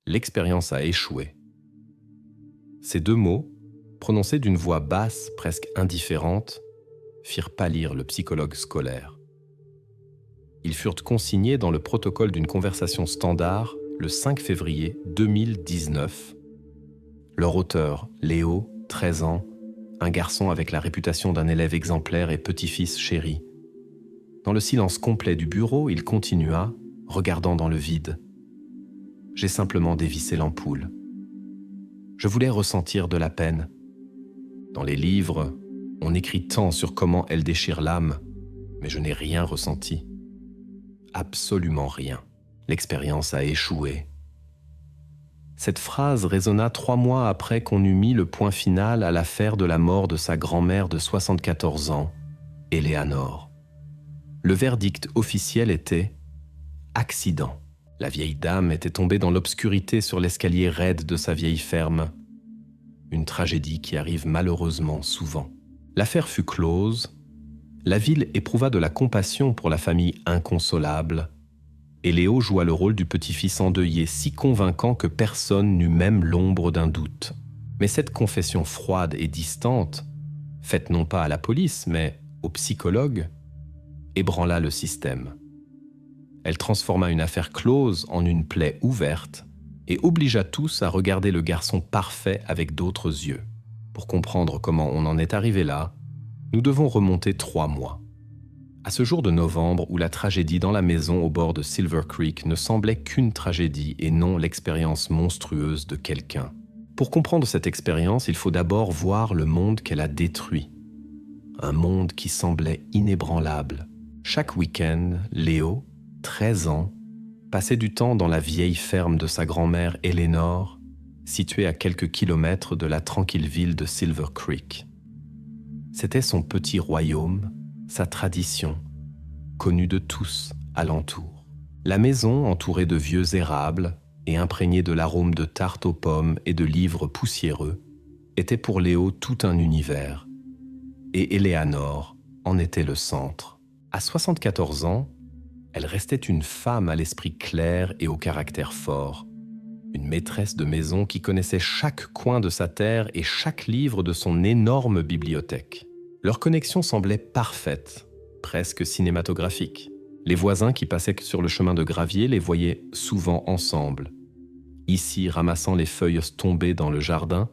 L'expérience a échoué. Ces deux mots, prononcés d'une voix basse, presque indifférente, firent pâlir le psychologue scolaire. Ils furent consignés dans le protocole d'une conversation standard le 5 février 2019. Leur auteur, Léo, 13 ans, un garçon avec la réputation d'un élève exemplaire et petit-fils chéri. Dans le silence complet du bureau, il continua, regardant dans le vide. J'ai simplement dévissé l'ampoule. Je voulais ressentir de la peine. Dans les livres, on écrit tant sur comment elle déchire l'âme, mais je n'ai rien ressenti. Absolument rien. L'expérience a échoué. Cette phrase résonna 3 mois après qu'on eut mis le point final à l'affaire de la mort de sa grand-mère de 74 ans, Eleanor. Le verdict officiel était « accident ». La vieille dame était tombée dans l'obscurité sur l'escalier raide de sa vieille ferme. Une tragédie qui arrive malheureusement souvent. L'affaire fut close. La ville éprouva de la compassion pour la famille inconsolable. Et Léo joua le rôle du petit-fils endeuillé, si convaincant que personne n'eut même l'ombre d'un doute. Mais cette confession froide et distante, faite non pas à la police, mais au psychologue, ébranla le système. Elle transforma une affaire close en une plaie ouverte et obligea tous à regarder le garçon parfait avec d'autres yeux. Pour comprendre comment on en est arrivé là, nous devons remonter 3 mois. À ce jour de novembre où la tragédie dans la maison au bord de Silver Creek ne semblait qu'une tragédie et non l'expérience monstrueuse de quelqu'un. Pour comprendre cette expérience, il faut d'abord voir le monde qu'elle a détruit. Un monde qui semblait inébranlable. Chaque week-end, Léo, 13 ans, passait du temps dans la vieille ferme de sa grand-mère Eleanor, située à quelques kilomètres de la tranquille ville de Silver Creek. C'était son petit royaume, sa tradition, connue de tous alentour. La maison, entourée de vieux érables et imprégnée de l'arôme de tarte aux pommes et de livres poussiéreux, était pour Léo tout un univers. Et Eleanor en était le centre. À 74 ans, elle restait une femme à l'esprit clair et au caractère fort, une maîtresse de maison qui connaissait chaque coin de sa terre et chaque livre de son énorme bibliothèque. Leur connexion semblait parfaite, presque cinématographique. Les voisins qui passaient sur le chemin de gravier les voyaient souvent ensemble. Ici, ramassant les feuilles tombées dans le jardin,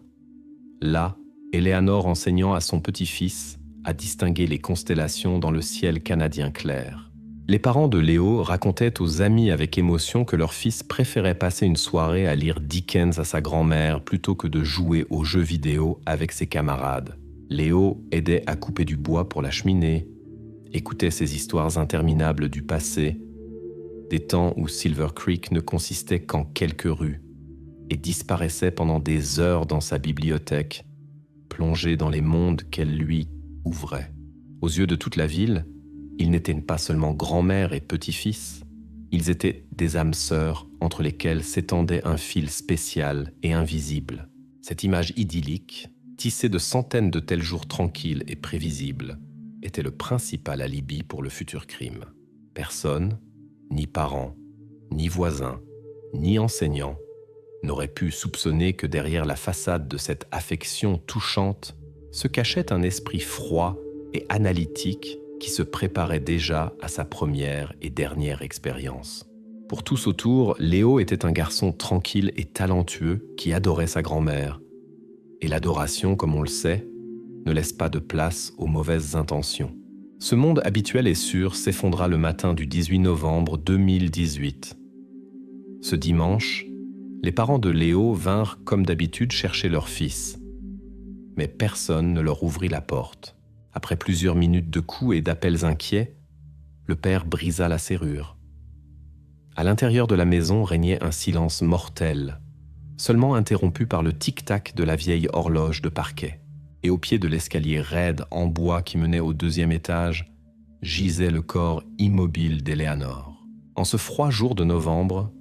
là, Eleanor enseignant à son petit-fils à distinguer les constellations dans le ciel canadien clair. Les parents de Léo racontaient aux amis avec émotion que leur fils préférait passer une soirée à lire Dickens à sa grand-mère plutôt que de jouer aux jeux vidéo avec ses camarades. Léo aidait à couper du bois pour la cheminée, écoutait ces histoires interminables du passé, des temps où Silver Creek ne consistait qu'en quelques rues, et disparaissait pendant des heures dans sa bibliothèque, plongé dans les mondes qu'elle lui ouvrait. Aux yeux de toute la ville, ils n'étaient pas seulement grand-mère et petit-fils, ils étaient des âmes sœurs entre lesquelles s'étendait un fil spécial et invisible. Cette image idyllique, tissée de centaines de tels jours tranquilles et prévisibles, était le principal alibi pour le futur crime. Personne, ni parents, ni voisins, ni enseignants, n'aurait pu soupçonner que derrière la façade de cette affection touchante se cachait un esprit froid et analytique qui se préparait déjà à sa première et dernière expérience. Pour tous autour, Léo était un garçon tranquille et talentueux qui adorait sa grand-mère. Et l'adoration, comme on le sait, ne laisse pas de place aux mauvaises intentions. Ce monde habituel et sûr s'effondra le matin du 18 novembre 2018. Ce dimanche, les parents de Léo vinrent comme d'habitude chercher leur fils. Mais personne ne leur ouvrit la porte. Après plusieurs minutes de coups et d'appels inquiets, le père brisa la serrure. À l'intérieur de la maison régnait un silence mortel, seulement interrompu par le tic-tac de la vieille horloge de parquet. Et au pied de l'escalier raide en bois qui menait au 2e étage, gisait le corps immobile d'Eleanor. En ce froid jour de novembre,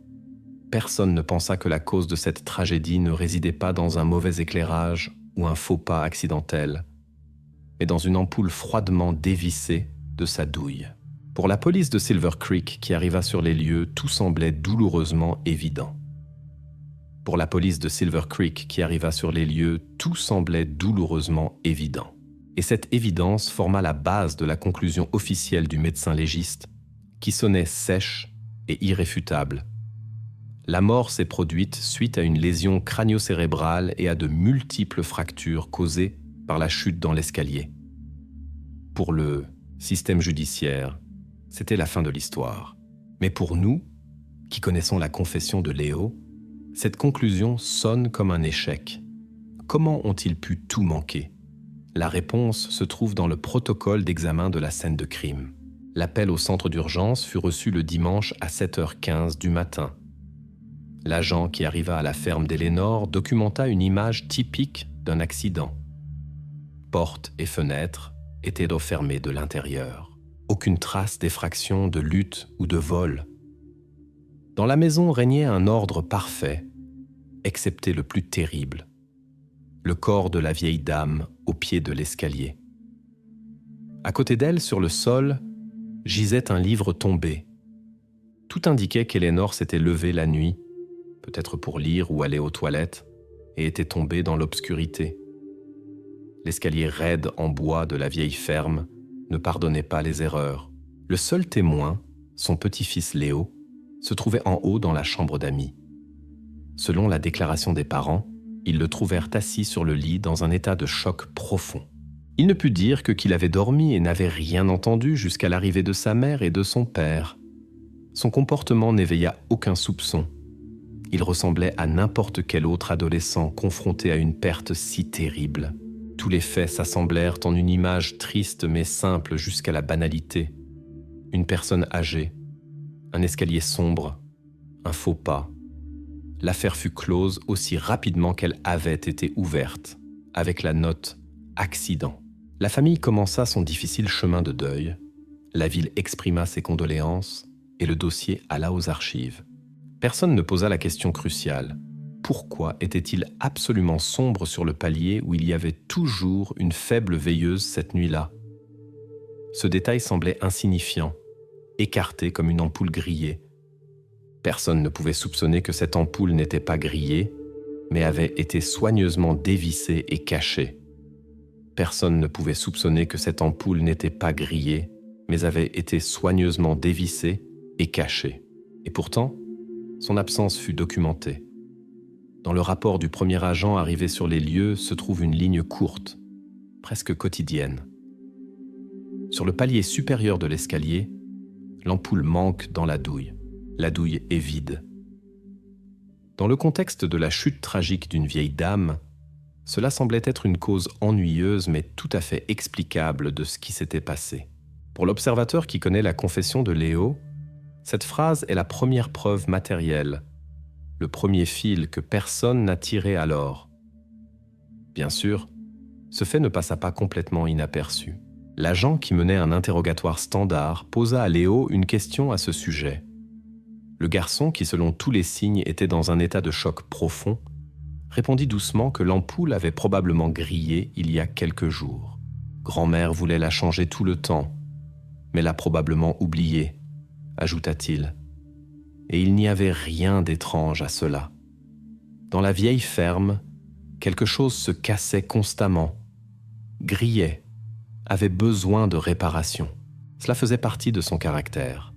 personne ne pensa que la cause de cette tragédie ne résidait pas dans un mauvais éclairage ou un faux pas accidentel, mais dans une ampoule froidement dévissée de sa douille. Pour la police de Silver Creek qui arriva sur les lieux, tout semblait douloureusement évident. Pour la police de Silver Creek qui arriva sur les lieux, tout semblait douloureusement évident. Et cette évidence forma la base de la conclusion officielle du médecin légiste, qui sonnait sèche et irréfutable. La mort s'est produite suite à une lésion crânio-cérébrale et à de multiples fractures causées par la chute dans l'escalier. Pour le système judiciaire, c'était la fin de l'histoire. Mais pour nous, qui connaissons la confession de Léo, cette conclusion sonne comme un échec. Comment ont-ils pu tout manquer ? La réponse se trouve dans le protocole d'examen de la scène de crime. L'appel au centre d'urgence fut reçu le dimanche à 7h15 du matin. L'agent qui arriva à la ferme d'Eleanor documenta une image typique d'un accident. Portes et fenêtres étaient refermées de l'intérieur. Aucune trace d'effraction, de lutte ou de vol. Dans la maison régnait un ordre parfait, excepté le plus terrible. Le corps de la vieille dame au pied de l'escalier. À côté d'elle, sur le sol, gisait un livre tombé. Tout indiquait qu'Eleanor s'était levée la nuit, peut-être pour lire ou aller aux toilettes, et était tombée dans l'obscurité. L'escalier raide en bois de la vieille ferme ne pardonnait pas les erreurs. Le seul témoin, son petit-fils Léo, se trouvait en haut dans la chambre d'amis. Selon la déclaration des parents, ils le trouvèrent assis sur le lit dans un état de choc profond. Il ne put dire qu'il avait dormi et n'avait rien entendu jusqu'à l'arrivée de sa mère et de son père. Son comportement n'éveilla aucun soupçon. Il ressemblait à n'importe quel autre adolescent confronté à une perte si terrible. Tous les faits s'assemblèrent en une image triste mais simple jusqu'à la banalité. Une personne âgée, un escalier sombre, un faux pas. L'affaire fut close aussi rapidement qu'elle avait été ouverte, avec la note « accident ». La famille commença son difficile chemin de deuil, la ville exprima ses condoléances et le dossier alla aux archives. Personne ne posa la question cruciale. Pourquoi était-il absolument sombre sur le palier où il y avait toujours une faible veilleuse cette nuit-là ? Ce détail semblait insignifiant, écarté comme une ampoule grillée. Personne ne pouvait soupçonner que cette ampoule n'était pas grillée, mais avait été soigneusement dévissée et cachée. Personne ne pouvait soupçonner que cette ampoule n'était pas grillée, mais avait été soigneusement dévissée et cachée. Et pourtant, son absence fut documentée. Dans le rapport du premier agent arrivé sur les lieux se trouve une ligne courte, presque quotidienne. Sur le palier supérieur de l'escalier, l'ampoule manque dans la douille. La douille est vide. Dans le contexte de la chute tragique d'une vieille dame, cela semblait être une cause ennuyeuse mais tout à fait explicable de ce qui s'était passé. Pour l'observateur qui connaît la confession de Léo, cette phrase est la première preuve matérielle, le premier fil que personne n'a tiré alors. Bien sûr, ce fait ne passa pas complètement inaperçu. L'agent qui menait un interrogatoire standard posa à Léo une question à ce sujet. Le garçon, qui selon tous les signes était dans un état de choc profond, répondit doucement que l'ampoule avait probablement grillé il y a quelques jours. Grand-mère voulait la changer tout le temps, mais l'a probablement oubliée, ajouta-t-il. Et il n'y avait rien d'étrange à cela. Dans la vieille ferme, quelque chose se cassait constamment, grillait, avait besoin de réparation. Cela faisait partie de son caractère.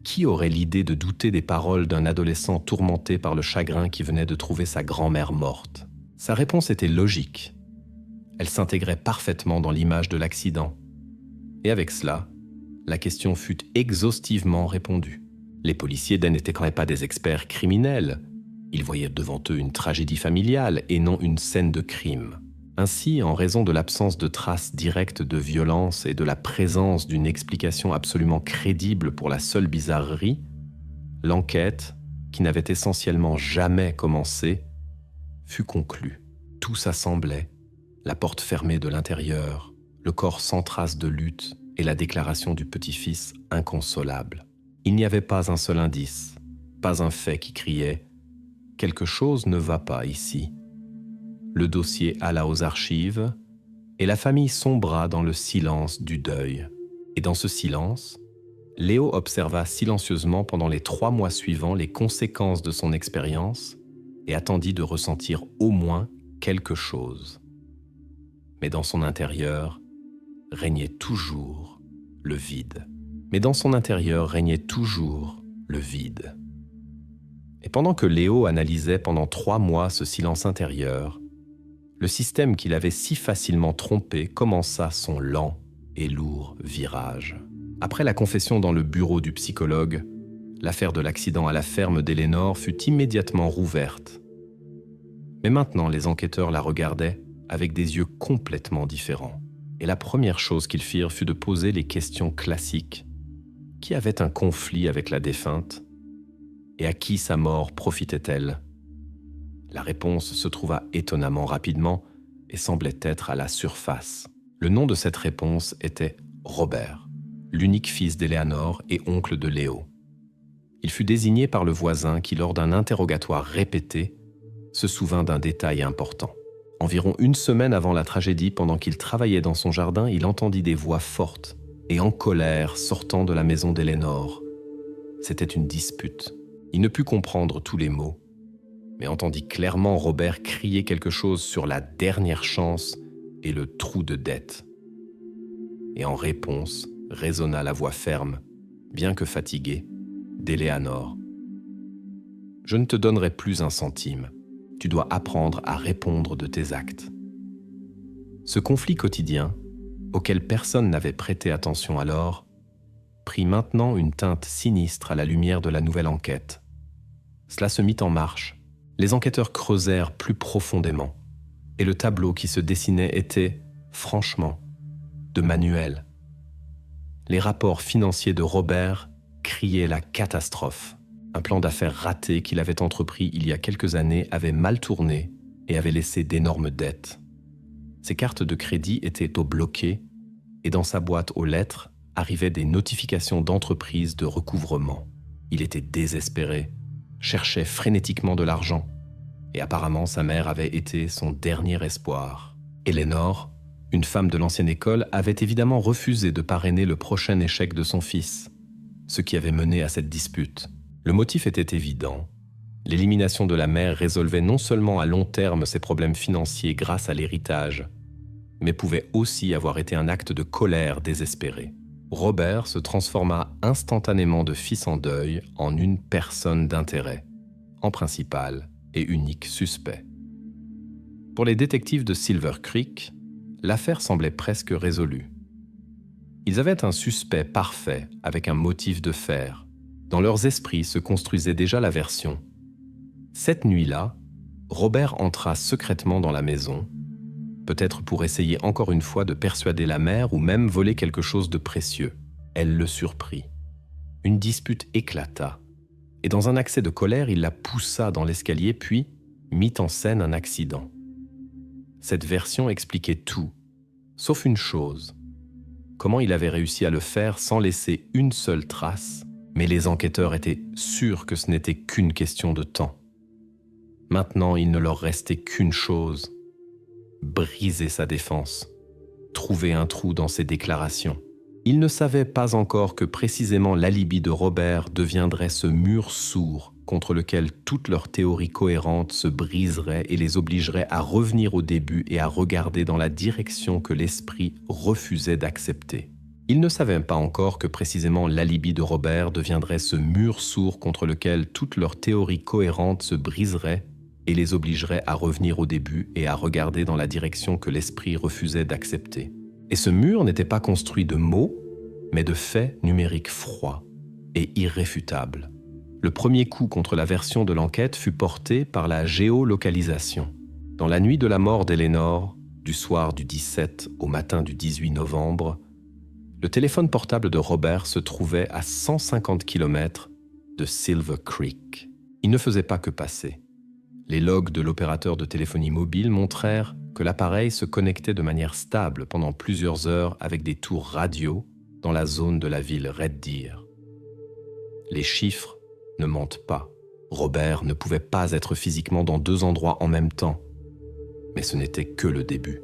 Qui aurait l'idée de douter des paroles d'un adolescent tourmenté par le chagrin qui venait de trouver sa grand-mère morte ? Sa réponse était logique. Elle s'intégrait parfaitement dans l'image de l'accident. Et avec cela, la question fut exhaustivement répondue. Les policiers n'étaient quand même pas des experts criminels. Ils voyaient devant eux une tragédie familiale et non une scène de crime. Ainsi, en raison de l'absence de traces directes de violence et de la présence d'une explication absolument crédible pour la seule bizarrerie, l'enquête, qui n'avait essentiellement jamais commencé, fut conclue. Tout s'assemblait, la porte fermée de l'intérieur, le corps sans trace de lutte et la déclaration du petit-fils inconsolable. Il n'y avait pas un seul indice, pas un fait qui criait « Quelque chose ne va pas ici ». Le dossier alla aux archives et la famille sombra dans le silence du deuil. Et dans ce silence, Léo observa silencieusement pendant les 3 mois suivants les conséquences de son expérience et attendit de ressentir au moins quelque chose. Mais dans son intérieur régnait toujours le vide. Et pendant que Léo analysait pendant 3 mois ce silence intérieur, le système qu'il avait si facilement trompé commença son lent et lourd virage. Après la confession dans le bureau du psychologue, l'affaire de l'accident à la ferme d'Eleanor fut immédiatement rouverte. Mais maintenant, les enquêteurs la regardaient avec des yeux complètement différents. Et la première chose qu'ils firent fut de poser les questions classiques. Qui avait un conflit avec la défunte? Et à qui sa mort profitait-elle? La réponse se trouva étonnamment rapidement et semblait être à la surface. Le nom de cette réponse était Robert, l'unique fils d'Eleanor et oncle de Léo. Il fut désigné par le voisin qui, lors d'un interrogatoire répété, se souvint d'un détail important. Environ 1 semaine avant la tragédie, pendant qu'il travaillait dans son jardin, il entendit des voix fortes et en colère sortant de la maison d'Eleanor. C'était une dispute. Il ne put comprendre tous les mots, mais entendit clairement Robert crier quelque chose sur la dernière chance et le trou de dette. Et en réponse, résonna la voix ferme, bien que fatiguée, d'Eleanor. « Je ne te donnerai plus un centime. Tu dois apprendre à répondre de tes actes. » Ce conflit quotidien, auquel personne n'avait prêté attention alors, prit maintenant une teinte sinistre à la lumière de la nouvelle enquête. Cela se mit en marche. Les enquêteurs creusèrent plus profondément, et le tableau qui se dessinait était, franchement, de manuel. Les rapports financiers de Robert criaient la catastrophe. Un plan d'affaires raté qu'il avait entrepris il y a quelques années avait mal tourné et avait laissé d'énormes dettes. Ses cartes de crédit étaient au bloqué et dans sa boîte aux lettres arrivaient des notifications d'entreprises de recouvrement. Il était désespéré, cherchait frénétiquement de l'argent et apparemment sa mère avait été son dernier espoir. Eleanor, une femme de l'ancienne école, avait évidemment refusé de parrainer le prochain échec de son fils, ce qui avait mené à cette dispute. Le motif était évident. L'élimination de la mère résolvait non seulement à long terme ses problèmes financiers grâce à l'héritage, mais pouvait aussi avoir été un acte de colère désespérée. Robert se transforma instantanément de fils en deuil en une personne d'intérêt, en principal et unique suspect. Pour les détectives de Silver Creek, l'affaire semblait presque résolue. Ils avaient un suspect parfait avec un motif de fer. Dans leurs esprits se construisait déjà la version. Cette nuit-là, Robert entra secrètement dans la maison, peut-être pour essayer encore une fois de persuader la mère ou même voler quelque chose de précieux. Elle le surprit. Une dispute éclata, et dans un accès de colère, il la poussa dans l'escalier puis mit en scène un accident. Cette version expliquait tout, sauf une chose. Comment il avait réussi à le faire sans laisser une seule trace? Mais les enquêteurs étaient sûrs que ce n'était qu'une question de temps. Maintenant, il ne leur restait qu'une chose: briser sa défense, trouver un trou dans ses déclarations. Ils ne savaient pas encore que précisément l'alibi de Robert deviendrait ce mur sourd contre lequel toute leur théorie cohérente se briserait et les obligerait à revenir au début et à regarder dans la direction que l'esprit refusait d'accepter. Ils ne savaient pas encore que précisément l'alibi de Robert deviendrait ce mur sourd contre lequel toute leur théorie cohérente se briserait et les obligerait à revenir au début et à regarder dans la direction que l'esprit refusait d'accepter. Et ce mur n'était pas construit de mots, mais de faits numériques froids et irréfutables. Le premier coup contre la version de l'enquête fut porté par la géolocalisation. Dans la nuit de la mort d'Eleanor, du soir du 17 au matin du 18 novembre, le téléphone portable de Robert se trouvait à 150 km de Silver Creek. Il ne faisait pas que passer. Les logs de l'opérateur de téléphonie mobile montrèrent que l'appareil se connectait de manière stable pendant plusieurs heures avec des tours radio dans la zone de la ville Red Deer. Les chiffres ne mentent pas. Robert ne pouvait pas être physiquement dans 2 endroits en même temps. Mais ce n'était que le début.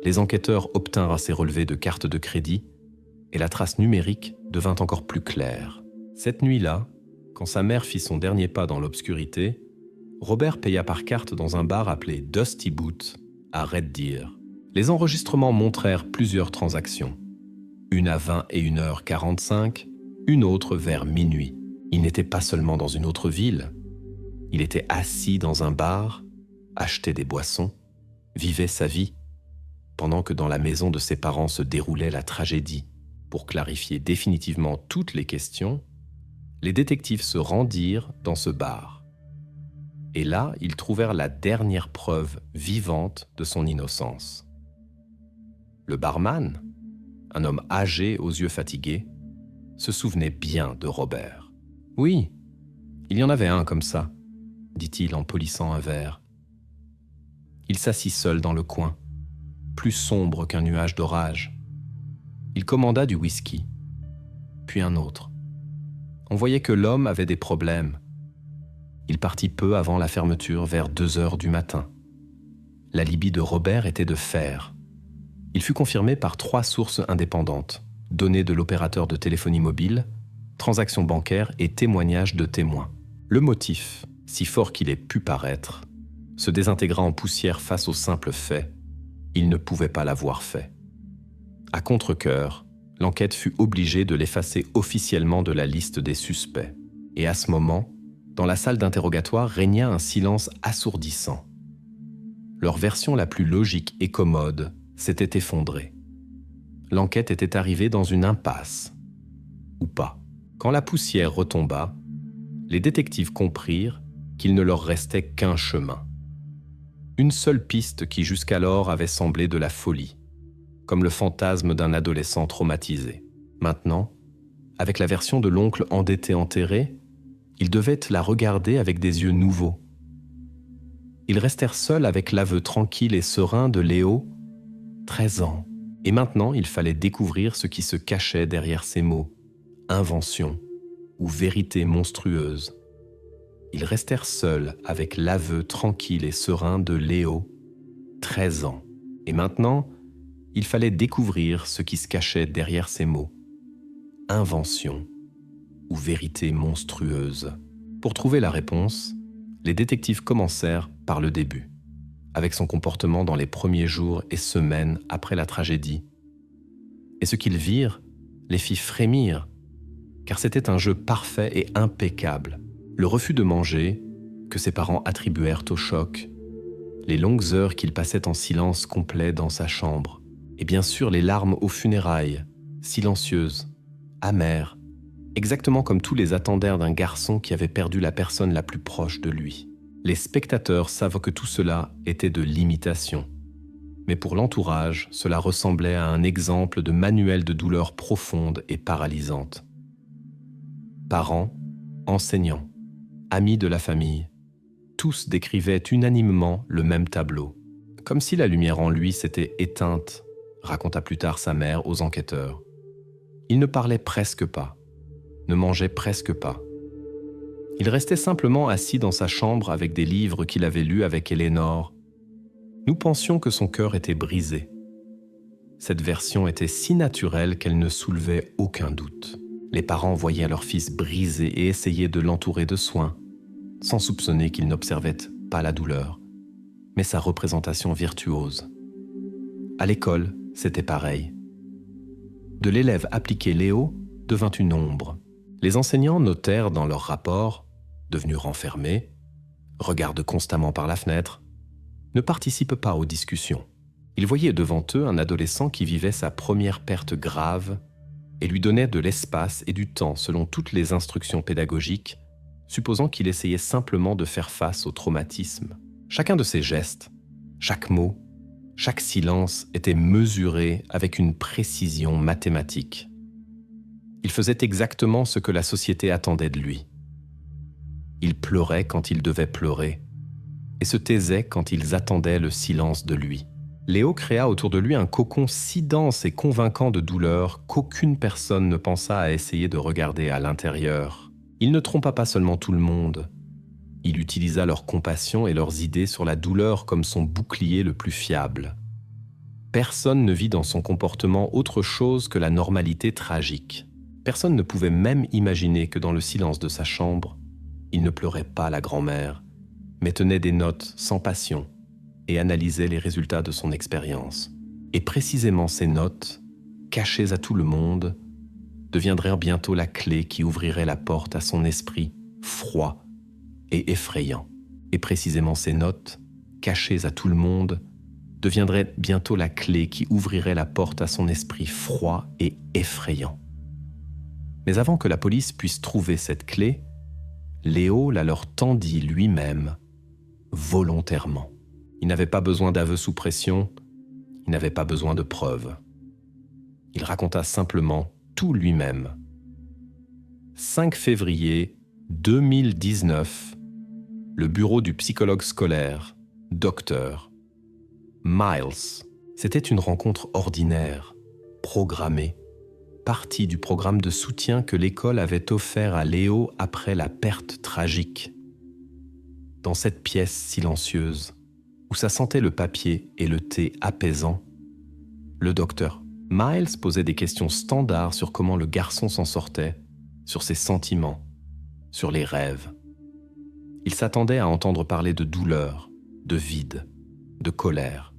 Les enquêteurs obtinrent ces relevés de cartes de crédit et la trace numérique devint encore plus claire. Cette nuit-là, quand sa mère fit son dernier pas dans l'obscurité, Robert paya par carte dans un bar appelé Dusty Boot à Red Deer. Les enregistrements montrèrent plusieurs transactions. Une à 21h45, une autre vers minuit. Il n'était pas seulement dans une autre ville. Il était assis dans un bar, achetait des boissons, vivait sa vie, pendant que dans la maison de ses parents se déroulait la tragédie. Pour clarifier définitivement toutes les questions, les détectives se rendirent dans ce bar. Et là, ils trouvèrent la dernière preuve vivante de son innocence. Le barman, un homme âgé aux yeux fatigués, se souvenait bien de Robert. « Oui, il y en avait un comme ça », dit-il en polissant un verre. Il s'assit seul dans le coin, plus sombre qu'un nuage d'orage. Il commanda du whisky, puis un autre. On voyait que l'homme avait des problèmes. Il partit peu avant la fermeture, vers 2h du matin. L'alibi de Robert était de fer. Il fut confirmé par 3 sources indépendantes, données de l'opérateur de téléphonie mobile, transactions bancaires et témoignages de témoins. Le motif, si fort qu'il ait pu paraître, se désintégra en poussière face au simple fait. Il ne pouvait pas l'avoir fait. À contre-cœur, l'enquête fut obligée de l'effacer officiellement de la liste des suspects. Et à ce moment, dans la salle d'interrogatoire régna un silence assourdissant. Leur version la plus logique et commode s'était effondrée. L'enquête était arrivée dans une impasse. Ou pas. Quand la poussière retomba, les détectives comprirent qu'il ne leur restait qu'un chemin. Une seule piste qui jusqu'alors avait semblé de la folie, comme le fantasme d'un adolescent traumatisé. Maintenant, avec la version de l'oncle endetté enterré, ils devaient la regarder avec des yeux nouveaux. Ils restèrent seuls avec l'aveu tranquille et serein de Léo, 13 ans. Et maintenant, il fallait découvrir ce qui se cachait derrière ces mots, invention ou vérité monstrueuse. Ils restèrent seuls avec l'aveu tranquille et serein de Léo, 13 ans. Et maintenant, il fallait découvrir ce qui se cachait derrière ces mots, invention ou vérité monstrueuse. Pour trouver la réponse, les détectives commencèrent par le début, avec son comportement dans les premiers jours et semaines après la tragédie. Et ce qu'ils virent les fit frémir, car c'était un jeu parfait et impeccable. Le refus de manger, que ses parents attribuèrent au choc, les longues heures qu'il passait en silence complet dans sa chambre, et bien sûr les larmes aux funérailles, silencieuses, amères, exactement comme tous les attendèrent d'un garçon qui avait perdu la personne la plus proche de lui. Les spectateurs savent que tout cela était de l'imitation. Mais pour l'entourage, cela ressemblait à un exemple de manuel de douleur profonde et paralysante. Parents, enseignants, amis de la famille, tous décrivaient unanimement le même tableau, comme si la lumière en lui s'était éteinte, raconta plus tard sa mère aux enquêteurs. Il ne parlait presque pas, ne mangeait presque pas. Il restait simplement assis dans sa chambre avec des livres qu'il avait lus avec Eleanor. Nous pensions que son cœur était brisé. Cette version était si naturelle qu'elle ne soulevait aucun doute. Les parents voyaient leur fils brisé et essayaient de l'entourer de soins, sans soupçonner qu'il n'observait pas la douleur, mais sa représentation virtuose. À l'école, c'était pareil. De l'élève appliqué Léo devint une ombre. Les enseignants notèrent dans leur rapport, devenu renfermé, regarde constamment par la fenêtre, ne participe pas aux discussions. Ils voyaient devant eux un adolescent qui vivait sa première perte grave et lui donnait de l'espace et du temps selon toutes les instructions pédagogiques, supposant qu'il essayait simplement de faire face au traumatisme. Chacun de ses gestes, chaque mot, chaque silence était mesuré avec une précision mathématique. Il faisait exactement ce que la société attendait de lui. Il pleurait quand il devait pleurer et se taisait quand ils attendaient le silence de lui. Léo créa autour de lui un cocon si dense et convaincant de douleur qu'aucune personne ne pensa à essayer de regarder à l'intérieur. Il ne trompa pas seulement tout le monde. Il utilisa leur compassion et leurs idées sur la douleur comme son bouclier le plus fiable. Personne ne vit dans son comportement autre chose que la normalité tragique. Personne ne pouvait même imaginer que dans le silence de sa chambre, il ne pleurait pas la grand-mère, mais tenait des notes sans passion et analysait les résultats de son expérience. Et précisément ces notes, cachées à tout le monde, deviendraient bientôt la clé qui ouvrirait la porte à son esprit froid et effrayant. Et précisément ces notes, cachées à tout le monde, deviendraient bientôt la clé qui ouvrirait la porte à son esprit froid et effrayant. Mais avant que la police puisse trouver cette clé, Léo la leur tendit lui-même, volontairement. Il n'avait pas besoin d'aveu sous pression, il n'avait pas besoin de preuves. Il raconta simplement tout lui-même. 5 février 2019, le bureau du psychologue scolaire, Dr. Miles. C'était une rencontre ordinaire, programmée, partie du programme de soutien que l'école avait offert à Léo après la perte tragique. Dans cette pièce silencieuse, où ça sentait le papier et le thé apaisant, le docteur Miles posait des questions standards sur comment le garçon s'en sortait, sur ses sentiments, sur les rêves. Il s'attendait à entendre parler de douleur, de vide, de colère,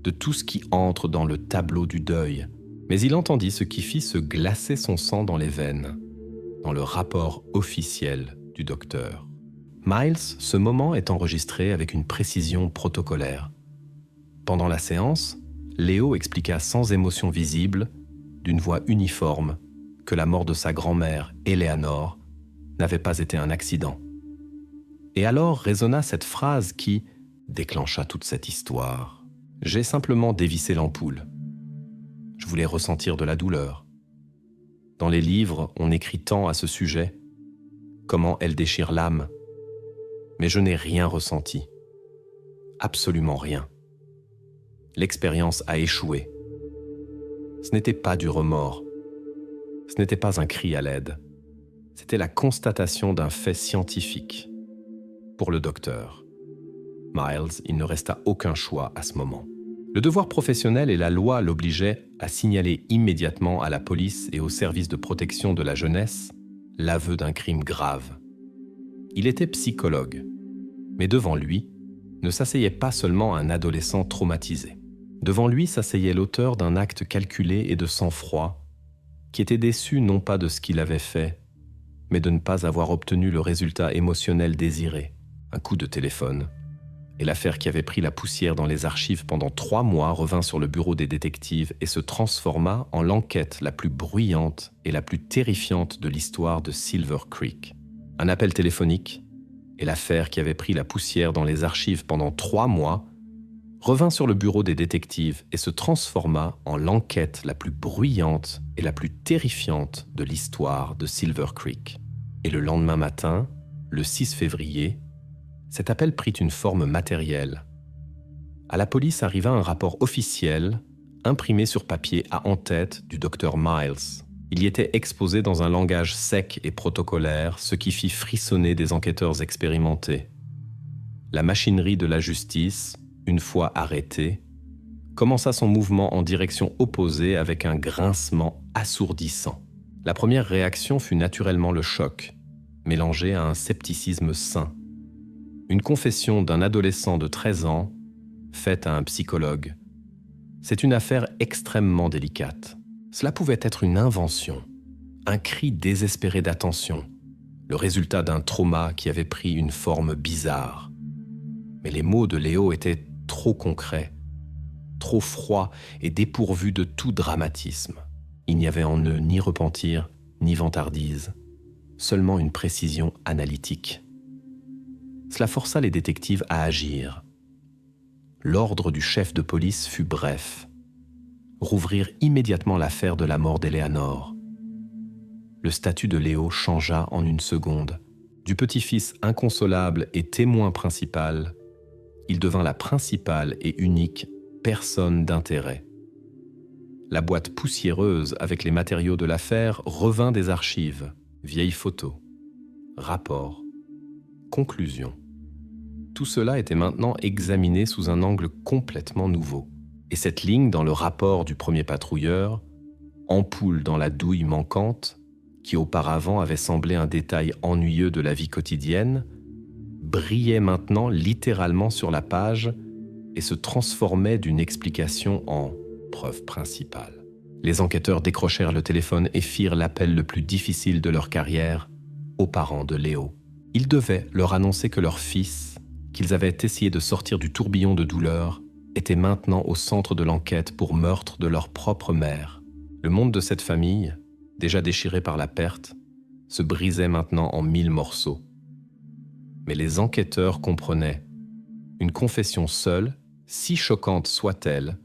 de tout ce qui entre dans le tableau du deuil, mais il entendit ce qui fit se glacer son sang dans les veines, dans le rapport officiel du docteur. Miles, ce moment est enregistré avec une précision protocolaire. Pendant la séance, Léo expliqua sans émotion visible, d'une voix uniforme, que la mort de sa grand-mère, Eleanor, n'avait pas été un accident. Et alors résonna cette phrase qui déclencha toute cette histoire. « J'ai simplement dévissé l'ampoule. Je voulais ressentir de la douleur. Dans les livres, on écrit tant à ce sujet, comment elle déchire l'âme. Mais je n'ai rien ressenti. Absolument rien. L'expérience a échoué. Ce n'était pas du remords. Ce n'était pas un cri à l'aide. C'était la constatation d'un fait scientifique. Pour le docteur Miles, il ne resta aucun choix à ce moment. Le devoir professionnel et la loi l'obligeaient à signaler immédiatement à la police et au service de protection de la jeunesse l'aveu d'un crime grave. Il était psychologue, mais devant lui ne s'asseyait pas seulement un adolescent traumatisé. Devant lui s'asseyait l'auteur d'un acte calculé et de sang-froid, qui était déçu non pas de ce qu'il avait fait, mais de ne pas avoir obtenu le résultat émotionnel désiré, un coup de téléphone. Et l'affaire qui avait pris la poussière dans les archives pendant 3 mois revint sur le bureau des détectives et se transforma en l'enquête la plus bruyante et la plus terrifiante de l'histoire de Silver Creek. Un appel téléphonique, et l'affaire qui avait pris la poussière dans les archives pendant 3 mois revint sur le bureau des détectives et se transforma en l'enquête la plus bruyante et la plus terrifiante de l'histoire de Silver Creek. Et le lendemain matin, le 6 février, cet appel prit une forme matérielle. À la police arriva un rapport officiel, imprimé sur papier à en-tête du docteur Miles. Il y était exposé dans un langage sec et protocolaire, ce qui fit frissonner des enquêteurs expérimentés. La machinerie de la justice, une fois arrêtée, commença son mouvement en direction opposée avec un grincement assourdissant. La première réaction fut naturellement le choc, mélangé à un scepticisme sain. Une confession d'un adolescent de 13 ans, faite à un psychologue. C'est une affaire extrêmement délicate. Cela pouvait être une invention, un cri désespéré d'attention, le résultat d'un trauma qui avait pris une forme bizarre. Mais les mots de Léo étaient trop concrets, trop froids et dépourvus de tout dramatisme. Il n'y avait en eux ni repentir, ni vantardise, seulement une précision analytique. Cela força les détectives à agir. L'ordre du chef de police fut bref. Rouvrir immédiatement l'affaire de la mort d'Eleanor. Le statut de Léo changea en une seconde. Du petit-fils inconsolable et témoin principal, il devint la principale et unique personne d'intérêt. La boîte poussiéreuse avec les matériaux de l'affaire revint des archives, vieilles photos, rapports, conclusions. Tout cela était maintenant examiné sous un angle complètement nouveau. Et cette ligne dans le rapport du premier patrouilleur, ampoule dans la douille manquante, qui auparavant avait semblé un détail ennuyeux de la vie quotidienne, brillait maintenant littéralement sur la page et se transformait d'une explication en preuve principale. Les enquêteurs décrochèrent le téléphone et firent l'appel le plus difficile de leur carrière aux parents de Léo. Ils devaient leur annoncer que leur fils, qu'ils avaient essayé de sortir du tourbillon de douleur, était maintenant au centre de l'enquête pour meurtre de leur propre mère. Le monde de cette famille, déjà déchiré par la perte, se brisait maintenant en 1000 morceaux. Mais les enquêteurs comprenaient. Une confession seule, si choquante soit-elle,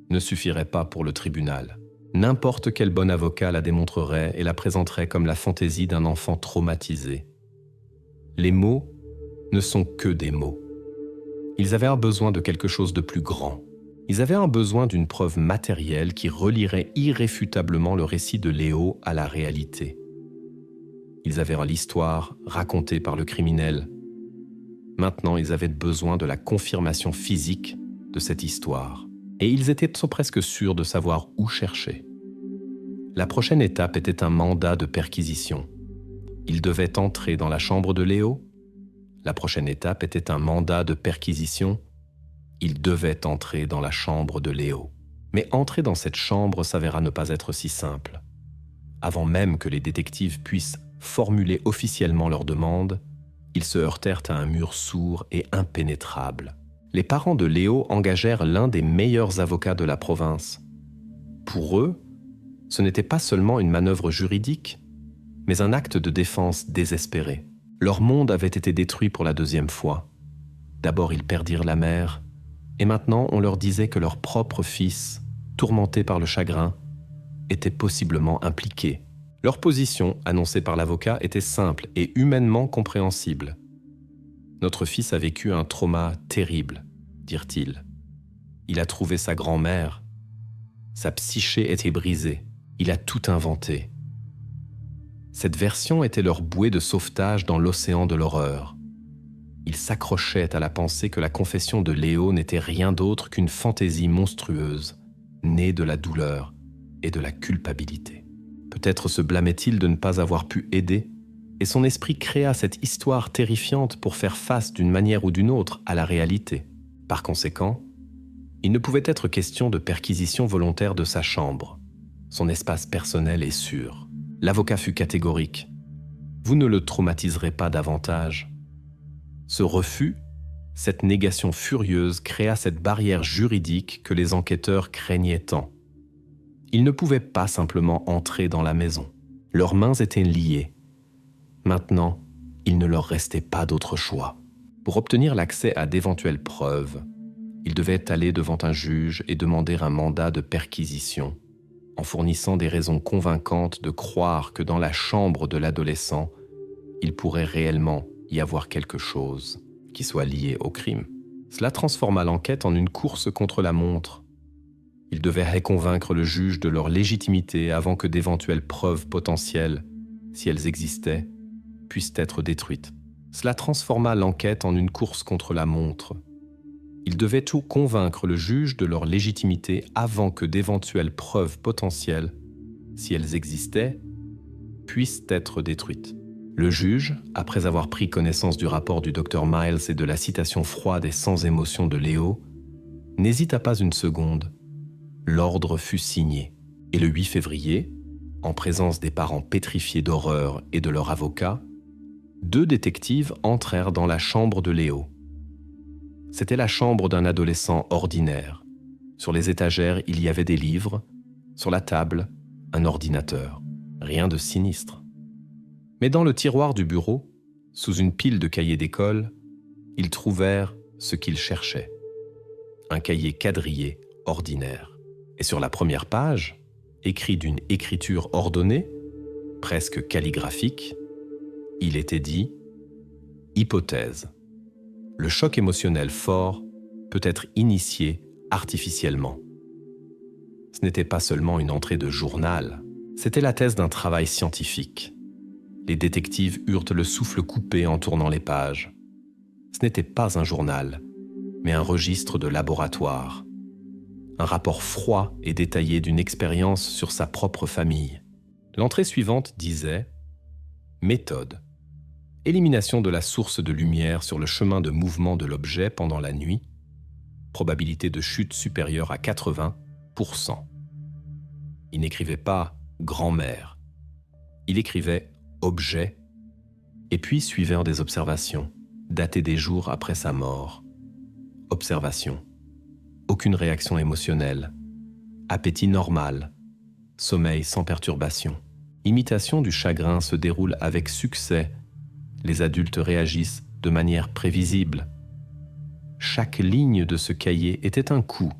ne suffirait pas pour le tribunal. N'importe quel bon avocat la démontrerait et la présenterait comme la fantaisie d'un enfant traumatisé. Les mots ne sont que des mots. Ils avaient un besoin de quelque chose de plus grand. Ils avaient un besoin d'une preuve matérielle qui relierait irréfutablement le récit de Léo à la réalité. Ils avaient l'histoire racontée par le criminel. Maintenant, ils avaient besoin de la confirmation physique de cette histoire. Et ils étaient presque sûrs de savoir où chercher. La prochaine étape était un mandat de perquisition. Ils devaient entrer dans la chambre de Léo. La prochaine étape était un mandat de perquisition. Ils devaient entrer dans la chambre de Léo. Mais entrer dans cette chambre s'avéra ne pas être si simple. Avant même que les détectives puissent formuler officiellement leur demande, ils se heurtèrent à un mur sourd et impénétrable. Les parents de Léo engagèrent l'un des meilleurs avocats de la province. Pour eux, ce n'était pas seulement une manœuvre juridique, mais un acte de défense désespéré. Leur monde avait été détruit pour la deuxième fois. D'abord, ils perdirent la mère, et maintenant on leur disait que leur propre fils, tourmenté par le chagrin, était possiblement impliqué. Leur position, annoncée par l'avocat, était simple et humainement compréhensible. Notre fils a vécu un trauma terrible, dirent-ils. Il a trouvé sa grand-mère. Sa psyché était brisée. Il a tout inventé. Cette version était leur bouée de sauvetage dans l'océan de l'horreur. Ils s'accrochaient à la pensée que la confession de Léo n'était rien d'autre qu'une fantaisie monstrueuse, née de la douleur et de la culpabilité. Peut-être se blâmait-il de ne pas avoir pu aider, et son esprit créa cette histoire terrifiante pour faire face d'une manière ou d'une autre à la réalité. Par conséquent, il ne pouvait être question de perquisition volontaire de sa chambre. Son espace personnel est sûr. L'avocat fut catégorique. Vous ne le traumatiserez pas davantage. Ce refus, cette négation furieuse créa cette barrière juridique que les enquêteurs craignaient tant. Ils ne pouvaient pas simplement entrer dans la maison. Leurs mains étaient liées. Maintenant, il ne leur restait pas d'autre choix. Pour obtenir l'accès à d'éventuelles preuves, ils devaient aller devant un juge et demander un mandat de perquisition, en fournissant des raisons convaincantes de croire que dans la chambre de l'adolescent, il pourrait réellement y avoir quelque chose qui soit lié au crime. Cela transforma l'enquête en une course contre la montre. Ils devaient convaincre le juge de leur légitimité avant que d'éventuelles preuves potentielles, si elles existaient, puissent être détruites. Cela transforma l'enquête en une course contre la montre. Ils devaient tout convaincre le juge de leur légitimité avant que d'éventuelles preuves potentielles, si elles existaient, puissent être détruites. Le juge, après avoir pris connaissance du rapport du Dr Miles et de la citation froide et sans émotion de Léo, n'hésita pas une seconde. L'ordre fut signé. Et le 8 février, en présence des parents pétrifiés d'horreur et de leur avocat, 2 détectives entrèrent dans la chambre de Léo. C'était la chambre d'un adolescent ordinaire. Sur les étagères, il y avait des livres. Sur la table, un ordinateur. Rien de sinistre. Mais dans le tiroir du bureau, sous une pile de cahiers d'école, ils trouvèrent ce qu'ils cherchaient. Un cahier quadrillé ordinaire. Et sur la première page, écrit d'une écriture ordonnée, presque calligraphique, il était dit « Hypothèse. Le choc émotionnel fort peut être initié artificiellement. » Ce n'était pas seulement une entrée de journal, c'était la thèse d'un travail scientifique. Les détectives eurent le souffle coupé en tournant les pages. Ce n'était pas un journal, mais un registre de laboratoire. Un rapport froid et détaillé d'une expérience sur sa propre famille. L'entrée suivante disait « Méthode. Élimination de la source de lumière sur le chemin de mouvement de l'objet pendant la nuit, probabilité de chute supérieure à 80%. Il n'écrivait pas « grand-mère », il écrivait « objet » et puis suivait des observations, datées des jours après sa mort. Observation. Aucune réaction émotionnelle. Appétit normal. Sommeil sans perturbation. Imitation du chagrin se déroule avec succès. Les adultes réagissent de manière prévisible. Chaque ligne de ce cahier était un coup.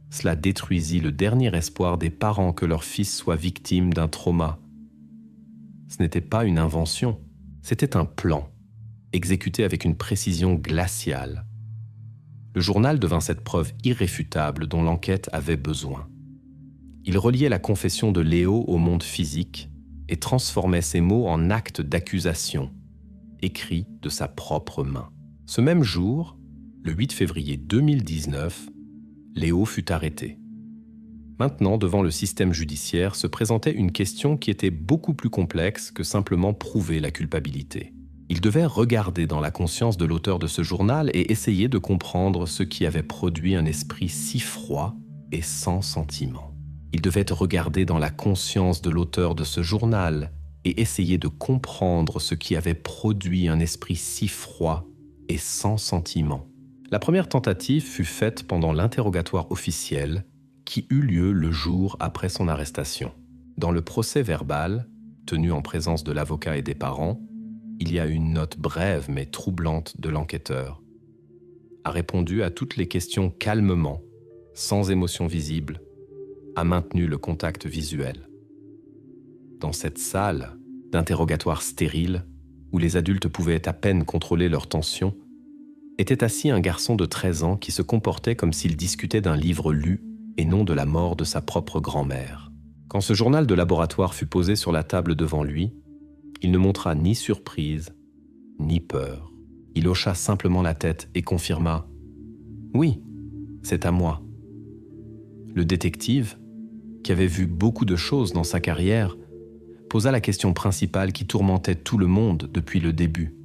Cela détruisit le dernier espoir des parents que leur fils soit victime d'un trauma. Ce n'était pas une invention, c'était un plan, exécuté avec une précision glaciale. Le journal devint cette preuve irréfutable dont l'enquête avait besoin. Il reliait la confession de Léo au monde physique et transformait ses mots en actes d'accusation, écrits de sa propre main. Ce même jour, le 8 février 2019, Léo fut arrêté. Maintenant, devant le système judiciaire, se présentait une question qui était beaucoup plus complexe que simplement prouver la culpabilité. Il devait regarder dans la conscience de l'auteur de ce journal et essayer de comprendre ce qui avait produit un esprit si froid et sans sentiment. Il devait regarder dans la conscience de l'auteur de ce journal et essayer de comprendre ce qui avait produit un esprit si froid et sans sentiment. La première tentative fut faite pendant l'interrogatoire officiel qui eut lieu le jour après son arrestation. Dans le procès verbal, tenu en présence de l'avocat et des parents, il y a une note brève mais troublante de l'enquêteur. A répondu à toutes les questions calmement, sans émotion visible, a maintenu le contact visuel. Dans cette salle d'interrogatoire stérile, où les adultes pouvaient à peine contrôler leur tension, était assis un garçon de 13 ans qui se comportait comme s'il discutait d'un livre lu et non de la mort de sa propre grand-mère. Quand ce journal de laboratoire fut posé sur la table devant lui, il ne montra ni surprise, ni peur. Il hocha simplement la tête et confirma « Oui, c'est à moi ». Le détective, qui avait vu beaucoup de choses dans sa carrière, posa la question principale qui tourmentait tout le monde depuis le début.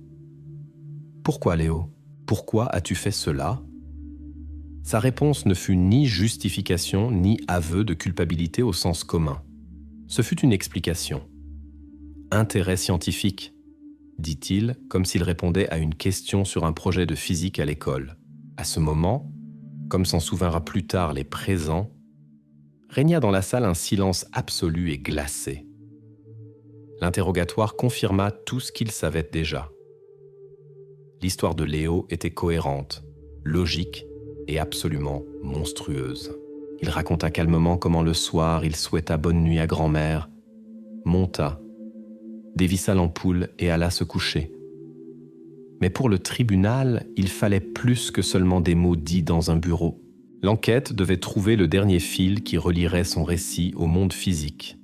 « Pourquoi, Léo ? Pourquoi as-tu fait cela ?» Sa réponse ne fut ni justification ni aveu de culpabilité au sens commun. Ce fut une explication. « Intérêt scientifique », dit-il, comme s'il répondait à une question sur un projet de physique à l'école. À ce moment, comme s'en souviendra plus tard les présents, régna dans la salle un silence absolu et glacé. L'interrogatoire confirma tout ce qu'il savait déjà. L'histoire de Léo était cohérente, logique et absolument monstrueuse. Il raconta calmement comment le soir il souhaita bonne nuit à grand-mère, monta, dévissa l'ampoule et alla se coucher. Mais pour le tribunal, il fallait plus que seulement des mots dits dans un bureau. L'enquête devait trouver le dernier fil qui relierait son récit au monde physique,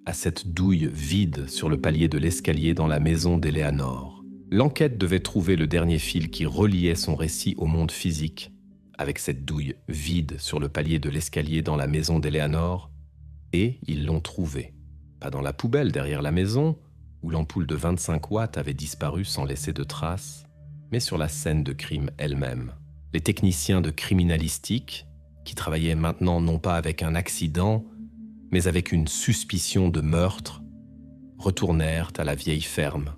à cette douille vide sur le palier de l'escalier dans la maison d'Éléanore. L'enquête devait trouver le dernier fil qui reliait son récit au monde physique, avec cette douille vide sur le palier de l'escalier dans la maison d'Éléanore, et ils l'ont trouvé. Pas dans la poubelle derrière la maison, où l'ampoule de 25 watts avait disparu sans laisser de traces, mais sur la scène de crime elle-même. Les techniciens de criminalistique, qui travaillaient maintenant non pas avec un accident, mais avec une suspicion de meurtre, retournèrent à la vieille ferme.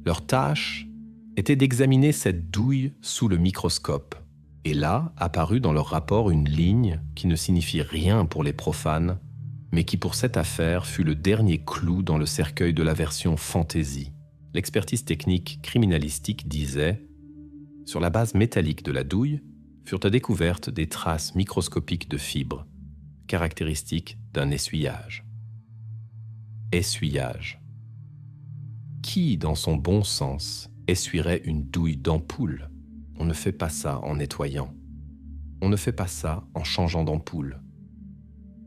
Leur tâche était d'examiner cette douille sous le microscope. Et là apparut dans leur rapport une ligne qui ne signifie rien pour les profanes, mais qui pour cette affaire fut le dernier clou dans le cercueil de la version fantaisie. L'expertise technique criminalistique disait « Sur la base métallique de la douille furent découvertes des traces microscopiques de fibres, caractéristiques d'un essuyage. » Essuyage. Qui, dans son bon sens, essuierait une douille d'ampoule ? On ne fait pas ça en nettoyant. On ne fait pas ça en changeant d'ampoule.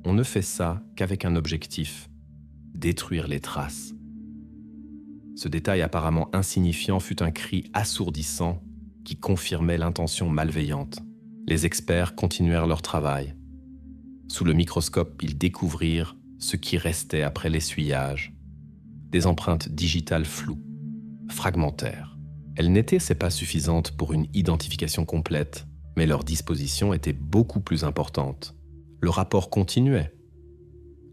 On ne fait ça qu'avec un objectif, détruire les traces. Ce détail apparemment insignifiant fut un cri assourdissant qui confirmait l'intention malveillante. Les experts continuèrent leur travail. Sous le microscope, ils découvrirent ce qui restait après l'essuyage, des empreintes digitales floues. fragmentaires. Elles n'étaient, c'est pas suffisantes pour une identification complète, mais leur disposition était beaucoup plus importante. Le rapport continuait.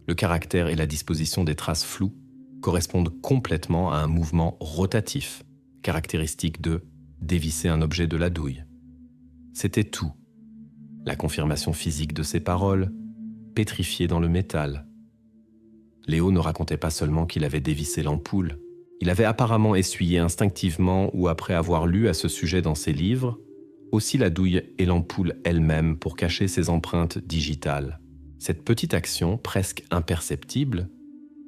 Le caractère et la disposition des traces floues correspondent complètement à un mouvement rotatif, caractéristique de dévisser un objet de la douille. C'était tout. La confirmation physique de ses paroles, pétrifiée dans le métal. Léo ne racontait pas seulement qu'il avait dévissé l'ampoule. Il avait apparemment essuyé instinctivement ou après avoir lu à ce sujet dans ses livres, aussi la douille et l'ampoule elle-même pour cacher ses empreintes digitales. Cette petite action, presque imperceptible,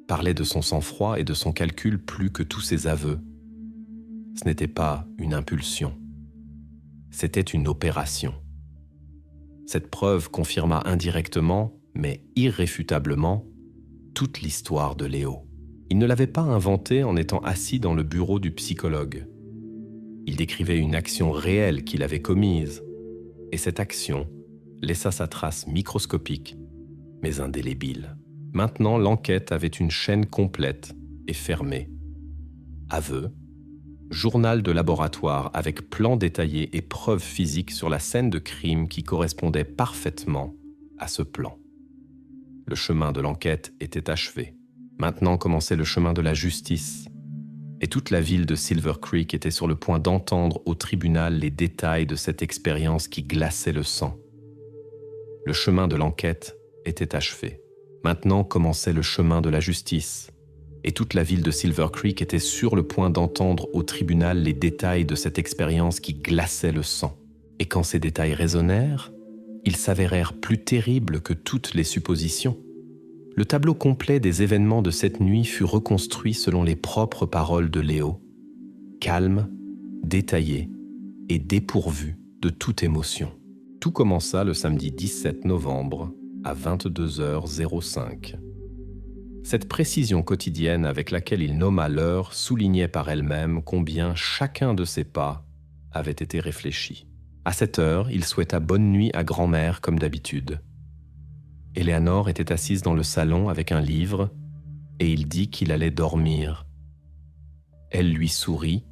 parlait de son sang-froid et de son calcul plus que tous ses aveux. Ce n'était pas une impulsion. C'était une opération. Cette preuve confirma indirectement, mais irréfutablement, toute l'histoire de Léo. Il ne l'avait pas inventée en étant assis dans le bureau du psychologue. Il décrivait une action réelle qu'il avait commise, et cette action laissa sa trace microscopique, mais indélébile. Maintenant, l'enquête avait une chaîne complète et fermée. Aveux, journal de laboratoire avec plan détaillé et preuves physiques sur la scène de crime qui correspondait parfaitement à ce plan. Le chemin de l'enquête était achevé. Maintenant commençait le chemin de la justice. Et toute la ville de Silver Creek était sur le point d'entendre au tribunal les détails de cette expérience qui glaçait le sang. Le chemin de l'enquête était achevé. Maintenant commençait le chemin de la justice. Et toute la ville de Silver Creek était sur le point d'entendre au tribunal les détails de cette expérience qui glaçait le sang. Et quand ces détails résonnèrent, ils s'avérèrent plus terribles que toutes les suppositions. Le tableau complet des événements de cette nuit fut reconstruit selon les propres paroles de Léo, calme, détaillé et dépourvu de toute émotion. Tout commença le samedi 17 novembre à 22h05. Cette précision quotidienne avec laquelle il nomma l'heure soulignait par elle-même combien chacun de ses pas avait été réfléchi. À cette heure, il souhaita bonne nuit à grand-mère comme d'habitude. Éléanore était assise dans le salon avec un livre et il dit qu'il allait dormir. Elle lui sourit,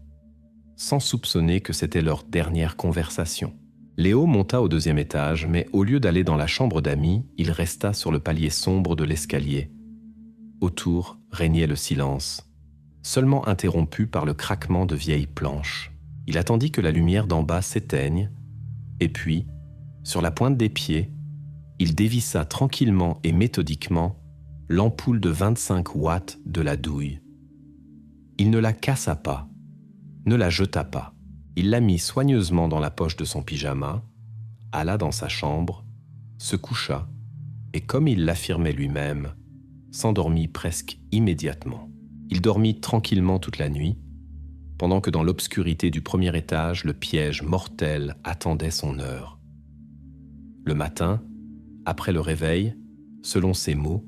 sans soupçonner que c'était leur dernière conversation. Léo monta au 2e étage, mais au lieu d'aller dans la chambre d'amis, il resta sur le palier sombre de l'escalier. Autour régnait le silence, seulement interrompu par le craquement de vieilles planches. Il attendit que la lumière d'en bas s'éteigne, et puis, sur la pointe des pieds, il dévissa tranquillement et méthodiquement l'ampoule de 25 watts de la douille. Il ne la cassa pas, ne la jeta pas. Il la mit soigneusement dans la poche de son pyjama, alla dans sa chambre, se coucha, et comme il l'affirmait lui-même, s'endormit presque immédiatement. Il dormit tranquillement toute la nuit, pendant que dans l'obscurité du 1er étage, le piège mortel attendait son heure. Le matin, après le réveil, selon ses mots,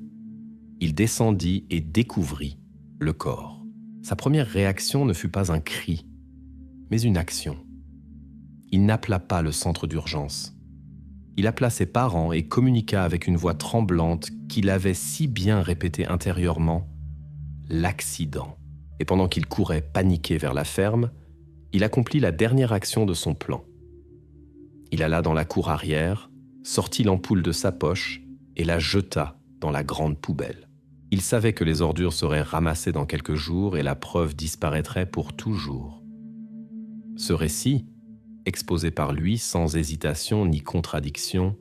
il descendit et découvrit le corps. Sa première réaction ne fut pas un cri, mais une action. Il n'appela pas le centre d'urgence. Il appela ses parents et communiqua avec une voix tremblante qu'il avait si bien répétée intérieurement « l'accident ». Et pendant qu'il courait paniqué vers la ferme, il accomplit la dernière action de son plan. Il alla dans la cour arrière, sortit l'ampoule de sa poche et la jeta dans la grande poubelle. Il savait que les ordures seraient ramassées dans quelques jours et la preuve disparaîtrait pour toujours. Ce récit, exposé par lui sans hésitation ni contradiction,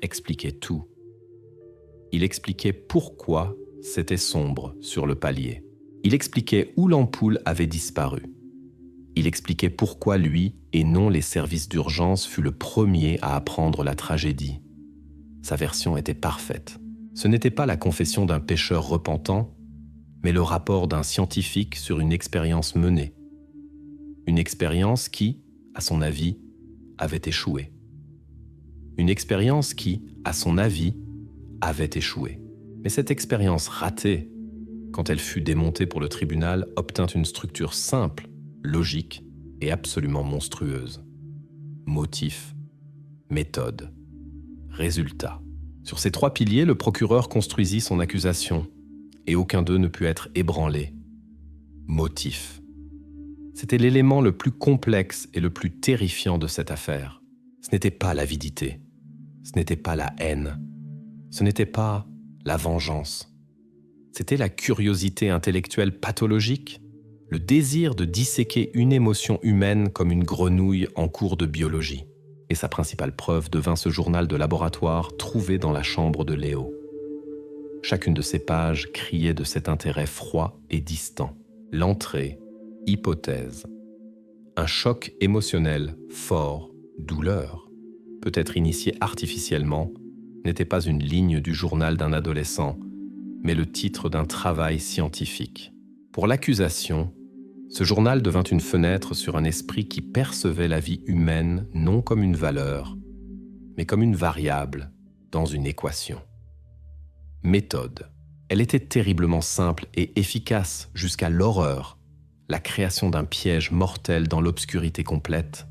expliquait tout. Il expliquait pourquoi c'était sombre sur le palier. Il expliquait où l'ampoule avait disparu. Il expliquait pourquoi lui, et non les services d'urgence, fut le premier à apprendre la tragédie. Sa version était parfaite. Ce n'était pas la confession d'un pécheur repentant, mais le rapport d'un scientifique sur une expérience menée. Une expérience qui, à son avis, avait échoué. Une expérience qui, à son avis, avait échoué. Mais cette expérience ratée, quand elle fut démontée pour le tribunal, obtint une structure simple, logique et absolument monstrueuse. Motif, méthode, résultat. Sur ces 3 piliers, le procureur construisit son accusation, et aucun d'eux ne put être ébranlé. Motif. C'était l'élément le plus complexe et le plus terrifiant de cette affaire. Ce n'était pas l'avidité, ce n'était pas la haine, ce n'était pas la vengeance. C'était la curiosité intellectuelle pathologique, le désir de disséquer une émotion humaine comme une grenouille en cours de biologie. Et sa principale preuve devint ce journal de laboratoire trouvé dans la chambre de Léo. Chacune de ces pages criait de cet intérêt froid et distant. L'entrée, hypothèse. Un choc émotionnel fort, douleur, peut-être initié artificiellement, n'était pas une ligne du journal d'un adolescent, mais le titre d'un travail scientifique. Pour l'accusation, ce journal devint une fenêtre sur un esprit qui percevait la vie humaine non comme une valeur, mais comme une variable dans une équation. Méthode. Elle était terriblement simple et efficace jusqu'à l'horreur, la création d'un piège mortel dans l'obscurité complète.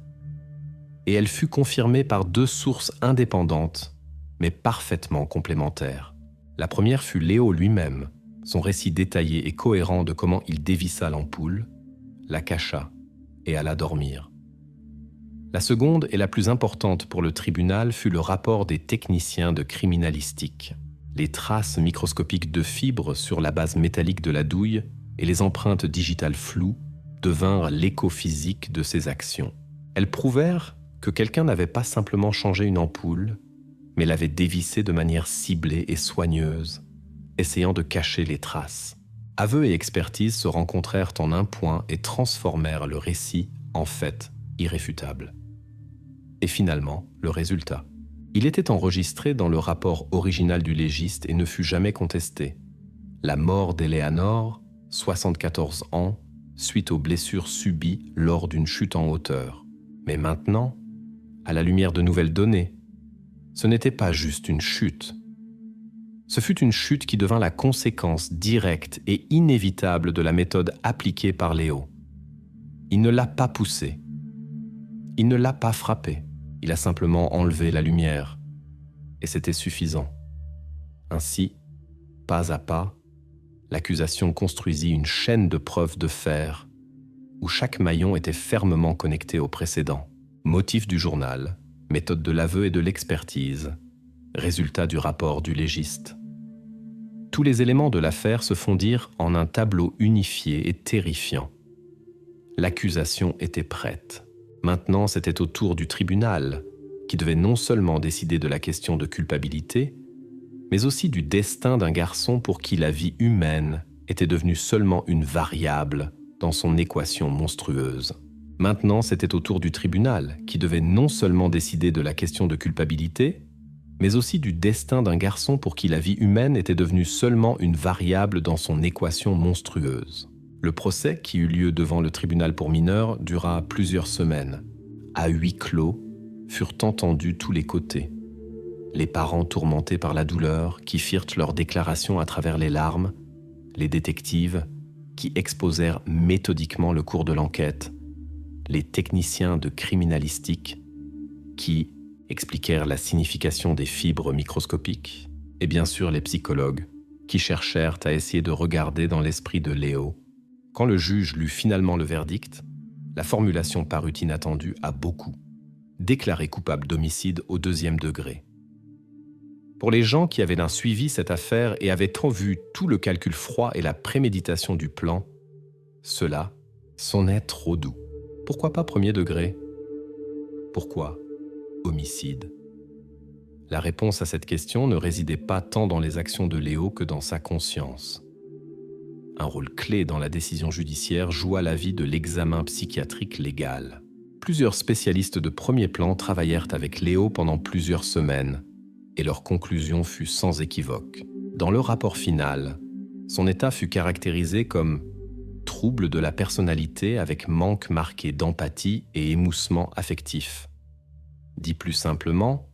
Et elle fut confirmée par 2 sources indépendantes, mais parfaitement complémentaires. La première fut Léo lui-même, son récit détaillé et cohérent de comment il dévissa l'ampoule, la cacha et alla dormir. La seconde et la plus importante pour le tribunal fut le rapport des techniciens de criminalistique. Les traces microscopiques de fibres sur la base métallique de la douille et les empreintes digitales floues devinrent l'écho physique de ces actions. Elles prouvèrent que quelqu'un n'avait pas simplement changé une ampoule, mais l'avait dévissée de manière ciblée et soigneuse, essayant de cacher les traces. Aveux et expertise se rencontrèrent en un point et transformèrent le récit en fait irréfutable. Et finalement, le résultat. Il était enregistré dans le rapport original du légiste et ne fut jamais contesté. La mort d'Eleanor, 74 ans, suite aux blessures subies lors d'une chute en hauteur. Mais maintenant, à la lumière de nouvelles données, ce n'était pas juste une chute. Ce fut une chute qui devint la conséquence directe et inévitable de la méthode appliquée par Léo. Il ne l'a pas poussé. Il ne l'a pas frappé. Il a simplement enlevé la lumière. Et c'était suffisant. Ainsi, pas à pas, l'accusation construisit une chaîne de preuves de fer où chaque maillon était fermement connecté au précédent. Motif du journal, méthode de l'aveu et de l'expertise, résultat du rapport du légiste. Tous les éléments de l'affaire se fondirent en un tableau unifié et terrifiant. L'accusation était prête. Maintenant, c'était au tour du tribunal, qui devait non seulement décider de la question de culpabilité, mais aussi du destin d'un garçon pour qui la vie humaine était devenue seulement une variable dans son équation monstrueuse. Maintenant, c'était au tour du tribunal, qui devait non seulement décider de la question de culpabilité, mais aussi du destin d'un garçon pour qui la vie humaine était devenue seulement une variable dans son équation monstrueuse. Le procès, qui eut lieu devant le tribunal pour mineurs, dura plusieurs semaines. À huis clos, furent entendus tous les côtés. Les parents tourmentés par la douleur, qui firent leurs déclarations à travers les larmes, les détectives, qui exposèrent méthodiquement le cours de l'enquête, les techniciens de criminalistique, qui expliquèrent la signification des fibres microscopiques, et bien sûr les psychologues, qui cherchèrent à essayer de regarder dans l'esprit de Léo. Quand le juge lut finalement le verdict, la formulation parut inattendue à beaucoup. Déclaré coupable d'homicide au 2e degré. Pour les gens qui avaient suivi cette affaire et avaient tant vu tout le calcul froid et la préméditation du plan, cela sonnait trop doux. Pourquoi pas 1er degré? Pourquoi homicide? La réponse à cette question ne résidait pas tant dans les actions de Léo que dans sa conscience. Un rôle clé dans la décision judiciaire joua l'avis de l'examen psychiatrique légal. Plusieurs spécialistes de premier plan travaillèrent avec Léo pendant plusieurs semaines, et leur conclusion fut sans équivoque. Dans le rapport final, son état fut caractérisé comme trouble de la personnalité avec manque marqué d'empathie et émoussement affectif. Dit plus simplement,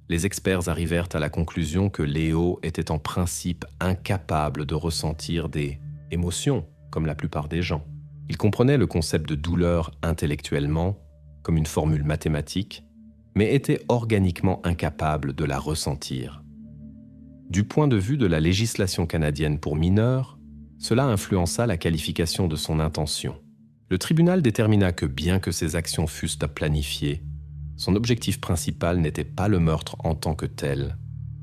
les experts arrivèrent à la conclusion que Léo était en principe incapable de ressentir des émotions, comme la plupart des gens. Il comprenait le concept de douleur intellectuellement, comme une formule mathématique, mais était organiquement incapable de la ressentir. Du point de vue de la législation canadienne pour mineurs, cela influença la qualification de son intention. Le tribunal détermina que bien que ses actions fussent planifiées, son objectif principal n'était pas le meurtre en tant que tel,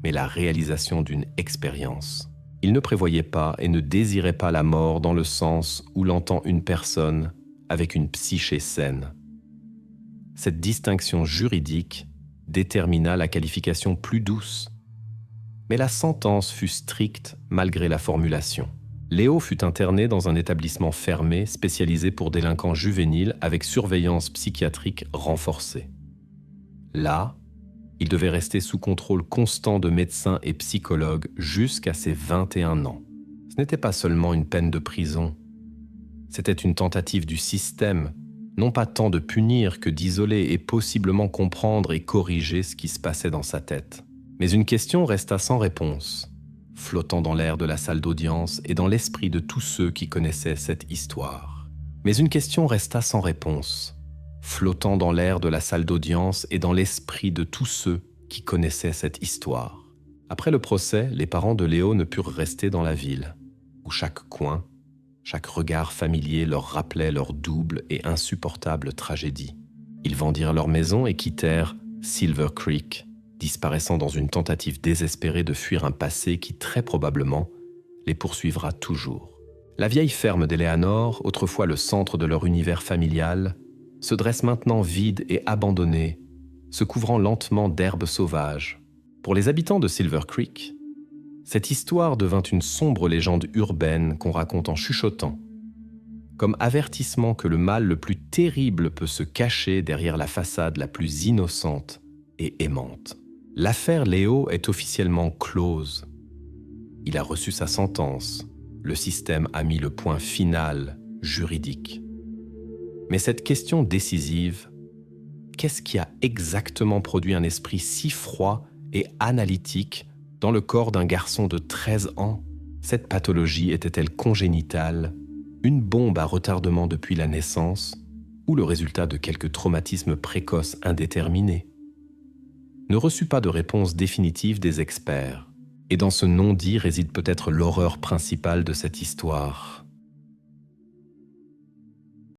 mais la réalisation d'une expérience. Il ne prévoyait pas et ne désirait pas la mort dans le sens où l'entend une personne avec une psyché saine. Cette distinction juridique détermina la qualification plus douce, mais la sentence fut stricte malgré la formulation. Léo fut interné dans un établissement fermé spécialisé pour délinquants juvéniles avec surveillance psychiatrique renforcée. Là, il devait rester sous contrôle constant de médecins et psychologues jusqu'à ses 21 ans. Ce n'était pas seulement une peine de prison, c'était une tentative du système, non pas tant de punir que d'isoler et possiblement comprendre et corriger ce qui se passait dans sa tête. Mais une question resta sans réponse, flottant dans l'air de la salle d'audience et dans l'esprit de tous ceux qui connaissaient cette histoire. Mais une question resta sans réponse, flottant dans l'air de la salle d'audience et dans l'esprit de tous ceux qui connaissaient cette histoire. Après le procès, les parents de Léo ne purent rester dans la ville, où chaque coin, chaque regard familier leur rappelait leur double et insupportable tragédie. Ils vendirent leur maison et quittèrent Silver Creek, disparaissant dans une tentative désespérée de fuir un passé qui, très probablement, les poursuivra toujours. La vieille ferme d'Eleanor, autrefois le centre de leur univers familial, se dresse maintenant vide et abandonnée, se couvrant lentement d'herbes sauvages. Pour les habitants de Silver Creek, cette histoire devint une sombre légende urbaine qu'on raconte en chuchotant, comme avertissement que le mal le plus terrible peut se cacher derrière la façade la plus innocente et aimante. L'affaire Léo est officiellement close. Il a reçu sa sentence. Le système a mis le point final juridique. Mais cette question décisive, qu'est-ce qui a exactement produit un esprit si froid et analytique dans le corps d'un garçon de 13 ans? Cette pathologie était-elle congénitale, une bombe à retardement depuis la naissance, ou le résultat de quelques traumatismes précoces indéterminés? Ne reçut pas de réponse définitive des experts, et dans ce non-dit réside peut-être l'horreur principale de cette histoire.